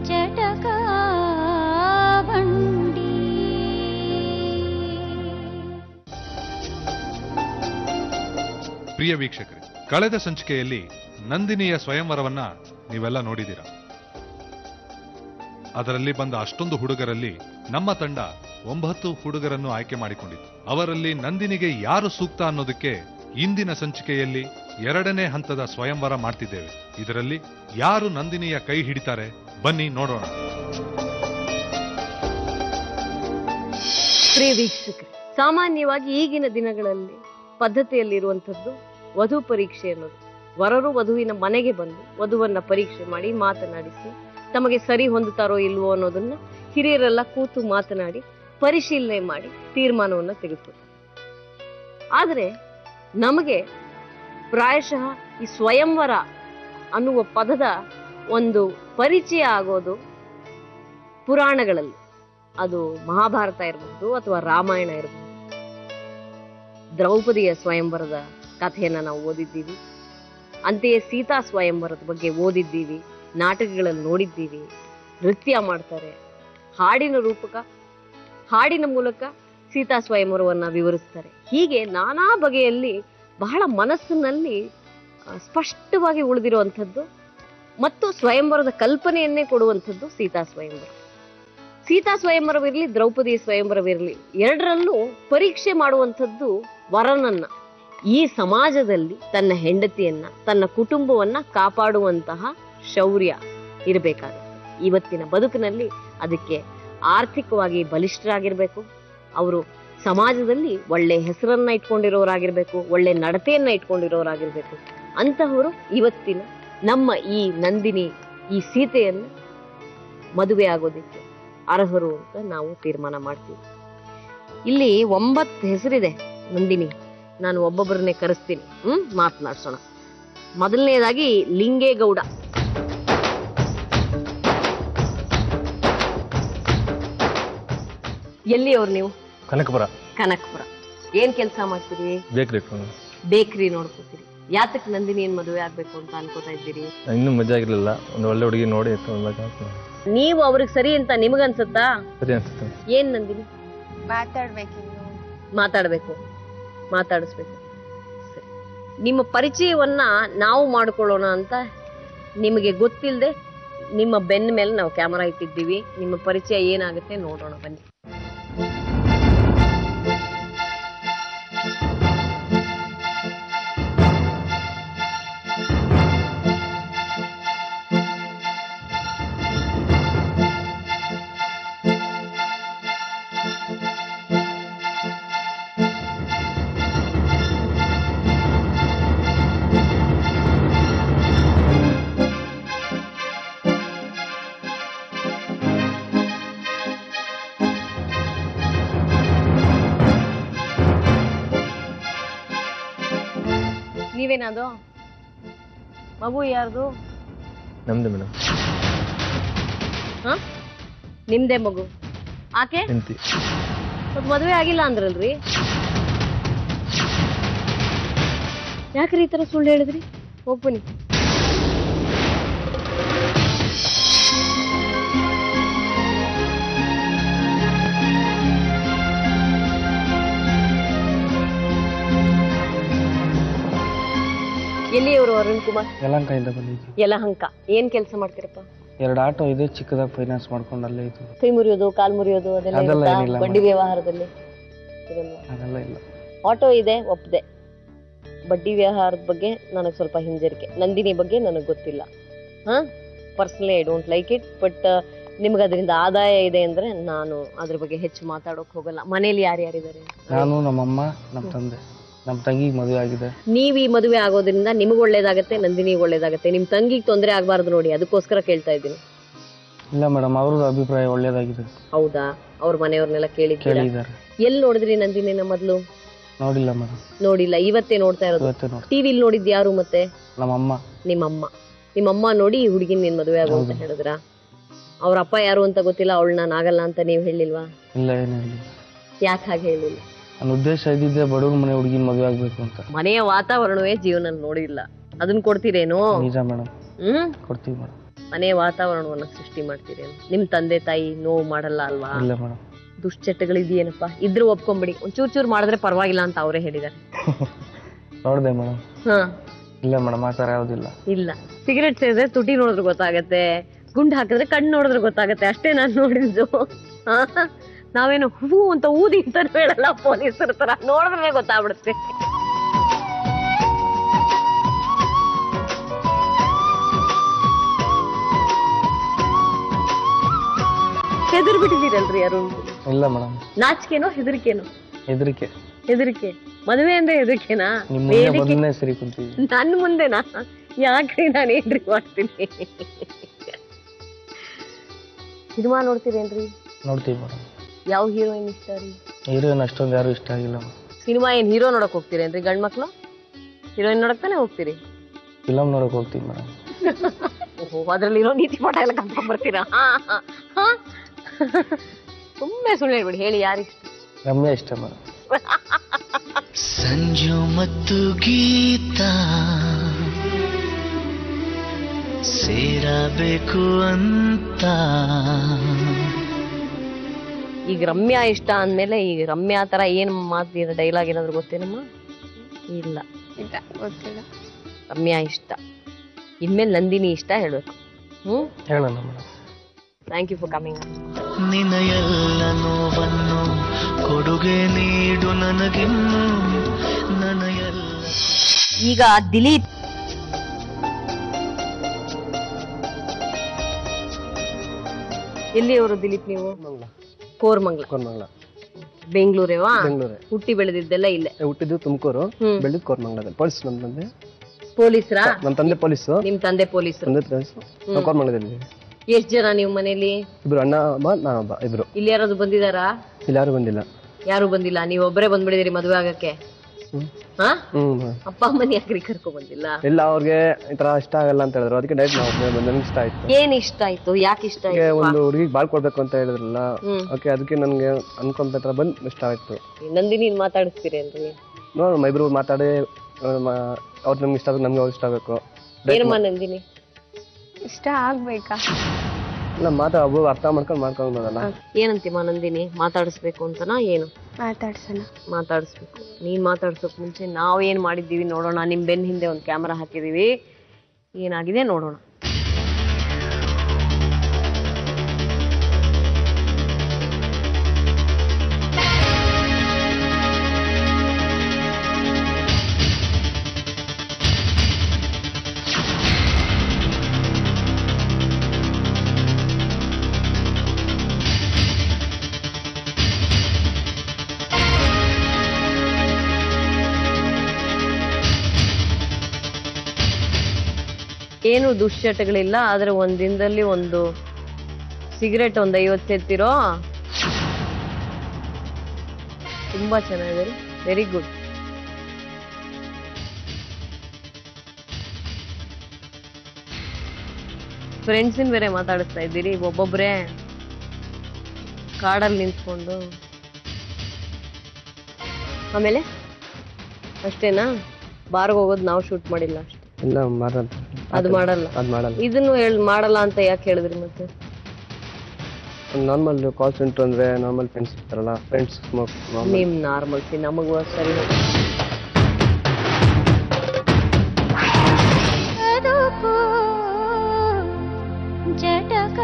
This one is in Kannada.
ಜಟಕ ಬಂಡಿ. ಪ್ರಿಯ ವೀಕ್ಷಕರೇ, ಕಳೆದ ಸಂಚಿಕೆಯಲ್ಲಿ ನಂದಿನಿಯ ಸ್ವಯಂವರವನ್ನ ನೀವೆಲ್ಲ ನೋಡಿದ್ದೀರಾ. ಅದರಲ್ಲಿ ಬಂದ ಅಷ್ಟೊಂದು ಹುಡುಗರಲ್ಲಿ ನಮ್ಮ ತಂಡ 9 ಹುಡುಗರನ್ನು ಆಯ್ಕೆ ಮಾಡಿಕೊಂಡಿತ್ತು. ಅವರಲ್ಲಿ ನಂದಿನಿಗೆ ಯಾರು ಸೂಕ್ತ ಅನ್ನೋದಕ್ಕೆ ಇಂದಿನ ಸಂಚಿಕೆಯಲ್ಲಿ 2ನೇ ಹಂತದ ಸ್ವಯಂವರ ಮಾಡ್ತಿದ್ದೇವೆ. ಇದರಲ್ಲಿ ಯಾರು ನಂದಿನಿಯ ಕೈ ಹಿಡಿತಾರೆ ಬನ್ನಿ ನೋಡೋಣ. ಪ್ರಿಯ ವೀಕ್ಷಕರೇ, ಸಾಮಾನ್ಯವಾಗಿ ಈಗಿನ ದಿನಗಳಲ್ಲಿ ಪದ್ಧತಿಯಲ್ಲಿರುವಂಥದ್ದು ವಧು ಪರೀಕ್ಷೆ ಅನ್ನೋದು. ವರರು ವಧುವಿನ ಮನೆಗೆ ಬಂದು ವಧುವನ್ನ ಪರೀಕ್ಷೆ ಮಾಡಿ ಮಾತನಾಡಿಸಿ ತಮಗೆ ಸರಿ ಹೊಂದುತ್ತಾರೋ ಇಲ್ವೋ ಅನ್ನೋದನ್ನ ಹಿರಿಯರೆಲ್ಲ ಕೂತು ಮಾತನಾಡಿ ಪರಿಶೀಲನೆ ಮಾಡಿ ತೀರ್ಮಾನವನ್ನ ತೆಗೆದುಕೊಳ್ತಾರೆ. ಆದರೆ ನಮಗೆ ಪ್ರಾಯಶಃ ಈ ಸ್ವಯಂವರ ಅನ್ನುವ ಪದದ ಒಂದು ಪರಿಚಯ ಆಗೋದು ಪುರಾಣಗಳಲ್ಲಿ. ಅದು ಮಹಾಭಾರತ ಇರಬಹುದು ಅಥವಾ ರಾಮಾಯಣ ಇರಬಹುದು. ದ್ರೌಪದಿಯ ಸ್ವಯಂವರದ ಕಥೆಯನ್ನ ನಾವು ಓದಿದ್ದೀವಿ. ಅಂತೆಯೇ ಸೀತಾ ಸ್ವಯಂವರದ ಬಗ್ಗೆ ಓದಿದ್ದೀವಿ, ನಾಟಕಗಳಲ್ಲಿ ನೋಡಿದ್ದೀವಿ. ನೃತ್ಯ ಮಾಡ್ತಾರೆ, ಹಾಡಿನ ಮೂಲಕ ಸೀತಾ ಸ್ವಯಂವರವನ್ನ ವಿವರಿಸ್ತಾರೆ. ಹೀಗೆ ನಾನಾ ಬಗೆಯಲ್ಲಿ ಬಹಳ ಮನಸ್ಸಿನಲ್ಲಿ ಸ್ಪಷ್ಟವಾಗಿ ಉಳಿದಿರುವಂಥದ್ದು ಮತ್ತು ಸ್ವಯಂವರದ ಕಲ್ಪನೆಯನ್ನೇ ಕೊಡುವಂಥದ್ದು ಸೀತಾ ಸ್ವಯಂವರ. ಸೀತಾ ಸ್ವಯಂವರವಿರಲಿ, ದ್ರೌಪದಿ ಸ್ವಯಂವರವಿರಲಿ, ಎರಡರಲ್ಲೂ ಪರೀಕ್ಷೆ ಮಾಡುವಂಥದ್ದು ವರನನ್ನ. ಈ ಸಮಾಜದಲ್ಲಿ ತನ್ನ ಹೆಂಡತಿಯನ್ನ, ತನ್ನ ಕುಟುಂಬವನ್ನ ಕಾಪಾಡುವಂತಹ ಶೌರ್ಯ ಇರಬೇಕಾಗುತ್ತೆ. ಇವತ್ತಿನ ಬದುಕಿನಲ್ಲಿ ಅದಕ್ಕೆ ಆರ್ಥಿಕವಾಗಿ ಬಲಿಷ್ಠರಾಗಿರ್ಬೇಕು. ಅವರು ಸಮಾಜದಲ್ಲಿ ಒಳ್ಳೆ ಹೆಸರನ್ನ ಇಟ್ಕೊಂಡಿರೋರಾಗಿರ್ಬೇಕು, ಒಳ್ಳೆ ನಡತೆಯನ್ನ ಇಟ್ಕೊಂಡಿರೋರಾಗಿರ್ಬೇಕು. ಅಂತಹವರು ಇವತ್ತಿನ ನಮ್ಮ ಈ ನಂದಿನಿ, ಈ ಸೀತೆಯನ್ನು ಮದುವೆ ಆಗೋದಿಕ್ಕೆ ಅರ್ಹರು ಅಂತ ನಾವು ತೀರ್ಮಾನ ಮಾಡ್ತೀವಿ. ಇಲ್ಲಿ 9 ಹೆಸರಿದೆ ನಂದಿನಿ. ನಾನು ಒಬ್ಬೊಬ್ಬರನ್ನೇ ಕರೆಸ್ತೀನಿ, ಮಾತನಾಡ್ಸೋಣ. ಮೊದಲನೇದಾಗಿ ಲಿಂಗೇಗೌಡ. ಎಲ್ಲಿ ಅವ್ರು ನೀವು? ಕನಕಪುರ. ಏನ್ ಕೆಲಸ ಮಾಡ್ತೀರಿ? ಬೇಕ್ರಿ ನೋಡ್ಕೋತೀರಿ. ಯಾತಕ್ ನಂದಿನಿ ಏನ್ ಮದುವೆ ಆಗ್ಬೇಕು ಅಂತ ಅನ್ಕೋತಾ ಇದ್ದೀರಿ? ಇನ್ನೂ ಮದುವೆ ಆಗಿರ್ಲಿಲ್ಲ, ಒಂದು ಒಳ್ಳೆ ಹುಡುಗಿ ನೋಡಿ ನೀವು ಅವ್ರಿಗೆ ಸರಿ ಅಂತ ನಿಮಗನ್ಸುತ್ತಾ? ಸರಿ ಅನ್ಸುತ್ತೆ. ಏನ್ ನಂದಿನಿ? ಮಾತಾಡ್ಬೇಕು, ಮಾತಾಡಿಸ್ಬೇಕು. ಸರಿ, ನಿಮ್ಮ ಪರಿಚಯವನ್ನ ನಾವು ಮಾಡ್ಕೊಳ್ಳೋಣ ಅಂತ ನಿಮಗೆ ಗೊತ್ತಿಲ್ಲದೆ ನಿಮ್ಮ ಬೆನ್ನ ಮೇಲೆ ನಾವು ಕ್ಯಾಮರಾ ಇಟ್ಟಿದ್ದೀವಿ. ನಿಮ್ಮ ಪರಿಚಯ ಏನಾಗುತ್ತೆ ನೋಡೋಣ ಬನ್ನಿ. ನೀವೇನದು? ಮಗು ಯಾರ್ದು? ನಮ್ದು ಮೇಡಮ್. ನಿಮ್ದೇ ಮಗು? ಆಕೆ ಮದುವೆ ಆಗಿಲ್ಲ ಅಂದ್ರಲ್ರಿ, ಯಾಕ್ರಿ ಈ ತರ ಸುಳ್ಳು ಹೇಳಿದ್ರಿ? ಹೋಗ್ಬನ್ನಿ. ಎಲ್ಲಿಯವರು? ಅರುಣ್ ಕುಮಾರ್. ಯಲಹಂಕದಿಂದ ಬಂದಿದ್ವಿ. ಯಲಹಂಕ. ಏನ್ ಕೆಲಸ ಮಾಡ್ತೀರಪ್ಪ? 2 ಆಟೋ ಇದೆ, ಚಿಕ್ಕದಾಗ ಫೈನಾನ್ಸ್ ಮಾಡ್ಕೊಂಡು ಅಲ್ಲೇ ಇದ್ವಿ. ಕೈ ಮುರಿಯೋದು, ಕಾಲ್ ಮುರಿಯೋದು ಅದೆಲ್ಲ ಬಡ್ಡಿ ವ್ಯವಹಾರದಲ್ಲಿ? ಅದೆಲ್ಲ ಇಲ್ಲ. ಆಟೋ ಇದೆ, ಒಪ್ಪದೆ. ಬಡ್ಡಿ ವ್ಯವಹಾರದ ಬಗ್ಗೆ ನನಗೆ ಸ್ವಲ್ಪ ಹಿಂಜರಿಕೆ. ನಂದಿನಿ ಬಗ್ಗೆ ನನಗೆ ಗೊತ್ತಿಲ್ಲ. Personally I don't like it. But ನಿಮ್ಗೆ ಅದರಿಂದ ಆದಾಯ ಇದೆ ಅಂದ್ರೆ ನಾನು ಅದ್ರ ಬಗ್ಗೆ ಹೆಚ್ಚು ಮಾತಾಡೋಕ್ ಹೋಗಲ್ಲ. ಮನೇಲಿ ಯಾರ್ಯಾರಿದ್ದಾರೆ? ನಾನು, ನಮ್ಮಮ್ಮ, ನಮ್ಮ ತಂದೆ. ನಮ್ಮ ತಂಗಿಗೆ ಮದುವೆ ಆಗಿದೆ. ನೀವ್ ಈ ಮದುವೆ ಆಗೋದ್ರಿಂದ ನಿಮಗ್ ಒಳ್ಳೇದಾಗತ್ತೆ, ನಂದಿನಿಗೆ ಒಳ್ಳೇದಾಗತ್ತೆ. ನಿಮ್ ತಂಗಿಗೆ ತೊಂದರೆ ಆಗ್ಬಾರ್ದು ನೋಡಿ, ಅದಕ್ಕೋಸ್ಕರ ಕೇಳ್ತಾ ಇದ್ದೀನಿ. ಇಲ್ಲ ಮೇಡಮ್, ಅವ್ರದ್ದು ಅಭಿಪ್ರಾಯ ಒಳ್ಳೇದಾಗಿದೆ. ಹೌದಾ? ಅವ್ರ ಮನೆಯವ್ರನ್ನೆಲ್ಲ ಕೇಳಿದ್ದಾರೆ? ಎಲ್ಲಿ ನೋಡಿದ್ರಿ ನಂದಿನಿನ ಮೊದ್ಲು? ನೋಡಿಲ್ಲ ಮೇಡಮ್. ನೋಡಿಲ್ಲ, ಇವತ್ತೇ ನೋಡ್ತಾ ಇರೋದು? ಟಿವಿಲಿ ನೋಡಿದ್ ಯಾರು ಮತ್ತೆ? ನಮ್ಮಮ್ಮ. ನಿಮ್ಮಮ್ಮ ನೋಡಿ ಈ ಹುಡುಗಿನ ನಿನ್ ಮದುವೆ ಆಗು ಅಂತ ಹೇಳಿದ್ರ? ಅವ್ರ ಅಪ್ಪ ಯಾರು ಅಂತ ಗೊತ್ತಿಲ್ಲ, ಅವಳು ನಾನು ಆಗಲ್ಲ ಅಂತ ನೀವ್ ಹೇಳಿಲ್ವಾ? ಇಲ್ಲ, ಏನು ಹೇಳಿಲ್ಲ. ಯಾಕೆ ಹಾಗೆ ಹೇಳಿಲ್ಲ? ನನ್ನ ಉದ್ದೇಶ ಇದ್ದಿದ್ದೆ ಬಡವ್ರ ಮನೆ ಹುಡುಗಿನ ಮದುವೆ ಆಗ್ಬೇಕು ಅಂತ. ಮನೆಯ ವಾತಾವರಣವೇ ಜೀವನ ನೋಡಿಲ್ಲ, ಅದನ್ನ ಕೊಡ್ತೀರೇನೋ? ನಿಜ ಮೇಡಮ್, ಕೊಡ್ತೀವಿ ಮೇಡಮ್. ಮನೆ ವಾತಾವರಣವನ್ನ ಸೃಷ್ಟಿ ಮಾಡ್ತೀರಿ. ನಿಮ್ ತಂದೆ ತಾಯಿ ನೋವು ಮಾಡಲ್ಲ ಅಲ್ವಾ? ಇಲ್ಲ ಮೇಡಮ್. ದುಶ್ಚಟಗಳಿದೆಯೇನಪ್ಪ? ಇದ್ರು ಒಪ್ಕೊಂಬಿಡಿ, ಒಂದ್ ಚೂರ್ ಮಾಡಿದ್ರೆ ಪರವಾಗಿಲ್ಲ ಅಂತ ಅವರೇ ಹೇಳಿದಾರೆ. ನೋಡಿದೆ ಮೇಡಮ್. ಹಾ ಇಲ್ಲ ಮೇಡಮ್, ಆ ಥರ ಯಾವುದಿಲ್ಲ. ಇಲ್ಲ, ಸಿಗರೆಟ್ ಸೇರಿದ್ರೆ ತುಟಿ ನೋಡಿದ್ರೆ ಗೊತ್ತಾಗತ್ತೆ, ಗುಂಡ್ ಹಾಕಿದ್ರೆ ಕಣ್ಣು ನೋಡಿದ್ರೆ ಗೊತ್ತಾಗತ್ತೆ, ಅಷ್ಟೇ ನಾನು ನೋಡಿದ್ದು. ನಾವೇನು ಹೂ ಅಂತ ಊದಿ ಅಂತ ಹೇಳಲ್ಲ, ಪೊಲೀಸರ ತರ ನೋಡಿದ್ರೆ ಗೊತ್ತಾಗ್ಬಿಡುತ್ತೆ. ಹೆದರ್ ಬಿಟ್ಟಿದ್ದೀರಲ್ರಿ ಅರುಣ್? ಇಲ್ಲ ಮೇಡಮ್. ನಾಚಿಕೆನೋ ಹೆದರಿಕೆನೋ? ಹೆದರಿಕೆ. ಹೆದರಿಕೆ. ಮದುವೆ ಅಂದ್ರೆ ಹೆದರಿಕೆನಾ? ನಿಮ್ಮ ಮುಂದೆ ಬಂದನೆ ಸರಿ ಕುಂತೀವಿ. ನನ್ನ ಮುಂದೆನಾ? ಯಾಕ್ರಿ ನಾನು ಏನ್ರಿ ಮಾಡ್ತೀನಿ? ಸಿನಿಮಾ ನೋಡ್ತೀರೇನ್ರಿ? ನೋಡ್ತೀವಿ ಮೇಡಮ್. ಯಾವ ಹೀರೋಯಿನ್ ಇಷ್ಟ ರೀ? ಹೀರೋಯಿನ್ ಅಷ್ಟೊಂದು ಯಾರು ಇಷ್ಟ ಆಗಿಲ್ಲ. ಸಿನಿಮಾ ಏನ್ ಹೀರೋ ನೋಡಕ್ ಹೋಗ್ತೀರೇನ್ರಿ ಗಂಡ್ ಮಕ್ಳು? ಹೀರೋಯಿನ್ ನೋಡಕ್ ತಾನೇ ಹೋಗ್ತೀರಿ? ಫಿಲಮ್ ನೋಡಕ್ ಹೋಗ್ತೀವಿ ಮೇಡಮ್. ಓಹೋ, ಅದ್ರಲ್ಲಿರೋ ನೀತಿ ಪಾಠ ಎಲ್ಲ ಕಲ್ತ್ಕೊಂಡ್ ಬರ್ತೀರಾ? ಸುಮ್ಮನೆ ಸುಳ್ಳು ಹೇಳ್ಬಿಡಿ, ಹೇಳಿ ಯಾರಿಷ್ಟ? ರಮ್ಯಾ ಇಷ್ಟ ಮೇಡಮ್. ಸಂಜು ಮತ್ತು ಗೀತಾ ಸೇರಬೇಕು ಅಂತ. ಈಗ ರಮ್ಯಾ ಇಷ್ಟ ಅಂದ್ಮೇಲೆ ಈಗ ರಮ್ಯಾ ತರ ಏನ್ ಮಾತು ಡೈಲಾಗ್ ಏನಾದ್ರು ಗೊತ್ತೇನಮ್ಮ? ಇಲ್ಲ, ಗೊತ್ತಿಲ್ಲ. ರಮ್ಯಾ ಇಷ್ಟ. ಇನ್ಮೇಲೆ ನಂದಿನಿ ಇಷ್ಟ ಹೇಳ್ಬೇಕು. ಹೇಳೋಣ madam. Thank you for coming. ನಿನ್ನ ಎಲ್ಲ ನೋವನ್ನು ಕೊಡುಗೆ ನೀಡು ನನಗಿನ್ನು ನನ್ನ ಎಲ್ಲ. ಈಗ ದಿಲೀಪ್ ಎಲ್ಲಿಯವರು ದಿಲೀಪ್ ನೀವು? ಕೋರ್ಮಂಗ್ಲ. ಬೆಂಗಳೂರೇವಾ? ಹುಟ್ಟಿ ಬೆಳೆದಿದ್ದೆಲ್ಲ ಇಲ್ಲೇ? ಹುಟ್ಟಿದ್ದು ತುಮಕೂರು, ಬೆಳೆದಿದ್ದು ಕೋರ್ಮಂಗ್ಲದಲ್ಲಿ. ಪೊಲೀಸ್ ನಮ್ಮ ತಂದೆ. ಪೊಲೀಸರಾ? ನಮ್ಮ ತಂದೆ ಪೊಲೀಸು. ನಿಮ್ ತಂದೆ ಪೊಲೀಸರು? ಕೋರ್ಮಂಗ್ಲದಲ್ಲಿ. ಎಷ್ಟ್ ಜನ ನೀವು ಮನೇಲಿ? ಇಬ್ರು, ಅಣ್ಣ ಒಬ್ಬ, ನಾನೊಬ್ಬ, ಇಬ್ರು. ಇಲ್ಲಿ ಯಾರಾದ್ರು ಬಂದಿದಾರಾ? ಇಲ್ಲಿ ಯಾರು ಬಂದಿಲ್ಲ. ಯಾರು ಬಂದಿಲ್ಲ, ನೀವು ಒಬ್ಬರೇ ಬಂದ್ಬಿಡಿದಿರಿ ಮದುವೆ ಆಗಕ್ಕೆ? ಅಪ್ಪ ಅಮ್ಮನ ಯಾಕ್ರಿ ಕರ್ಕೊ ಬಂದಿಲ್ಲ? ಇಲ್ಲ, ಅವ್ರಿಗೆ ಈ ತರ ಇಷ್ಟ ಆಗಲ್ಲ ಅಂತ ಹೇಳಿದ್ರು, ಅದಕ್ಕೆ ಡೈರೆಕ್ಟ್ ನಾವು ನನಗೆ ಇಷ್ಟ ಆಯ್ತು. ಏನ್ ಇಷ್ಟ ಆಯ್ತು? ಯಾಕೆ ಇಷ್ಟ ಆಯ್ತು? ಒಂದು ಹುಡುಗಿಗೆ ಬಾಳ್ ಕೊಡ್ಬೇಕು ಅಂತ ಹೇಳಿದ್ರಲ್ಲ, ಓಕೆ, ಅದಕ್ಕೆ ನನ್ಗೆ ಅನ್ಕೊಂತ ಬಂದ್ ಇಷ್ಟ ಆಯ್ತು. ನಂದಿನಿ ಮಾತಾಡಿಸ್ತೀರೇನ್ರಿ? ನೋಡೋಣ, ಇಬ್ರು ಮಾತಾಡಿ ಅವ್ರು ನಮ್ಗೆ ಇಷ್ಟ ಆಗ್ಬೇಕು, ನಮ್ಗೆ ಅವ್ರು ಇಷ್ಟ ಆಗ್ಬೇಕು. ಏನಮ್ಮ ನಂದಿನಿ? ಇಷ್ಟ ಆಗ್ಬೇಕಾ? ಇಲ್ಲ, ಒಬ್ಬ ಅರ್ಥ ಮಾಡ್ಕೊಂಡ್ಬೋದಲ್ಲ. ಏನಂತೀಮ ನಂದಿನಿ? ಮಾತಾಡಿಸ್ಬೇಕು ಅಂತನಾ ಏನು? ಮಾತಾಡಿಸ್ಬೇಕು. ನೀನ್ ಮಾತಾಡ್ಸೋಕ್ ಮುಂಚೆ ನಾವ್ ಏನ್ ಮಾಡಿದ್ದೀವಿ ನೋಡೋಣ. ನಿಮ್ ಬೆನ್ ಹಿಂದೆ ಒಂದ್ ಕ್ಯಾಮರಾ ಹಾಕಿದೀವಿ, ಏನಾಗಿದೆ ನೋಡೋಣ. ಏನು ದುಶ್ಚಟಗಳಿಲ್ಲ, ಆದ್ರೆ ಒಂದ್ ದಿನದಲ್ಲಿ ಒಂದು ಸಿಗರೆಟ್ 50 ಸೇರ್ತಿರೋ? ತುಂಬಾ ಚೆನ್ನಾಗಿದೆ, ವೆರಿ ಗುಡ್. ಫ್ರೆಂಡ್ಸಿನ ಬೇರೆ ಮಾತಾಡಿಸ್ತಾ ಇದ್ದೀರಿ ಒಬ್ಬೊಬ್ರೆ ಕಾಡಲ್ಲಿ ನಿಂತ್ಕೊಂಡು. ಆಮೇಲೆ ಅಷ್ಟೇನಾ? ಬಾರ್ಗೆ ಹೋಗೋದು ನಾವು ಶೂಟ್ ಮಾಡಿಲ್ಲ ಅಷ್ಟೇ. ಇಲ್ಲ, ಅದು ಮಾಡಲ್ಲ. ಇದನ್ನು ಮಾಡಲ್ಲ ಅಂತ ಯಾಕೆ ಹೇಳಿದ್ರಿ ಮತ್ತೆ? ನಾರ್ಮಲ್ ಕಾಲ್ ಸೆಂಟರ್ ಅಂದ್ರೆ ನಾರ್ಮಲ್ ಫ್ರೆಂಡ್ಸ್ ಇರ್ತಾರಲ್ಲ, ಫ್ರೆಂಡ್ಸ್. ನಿಮ್ ನಾರ್ಮಲ್ ನಮಗೂ ಸರಿ. ಜಟಕ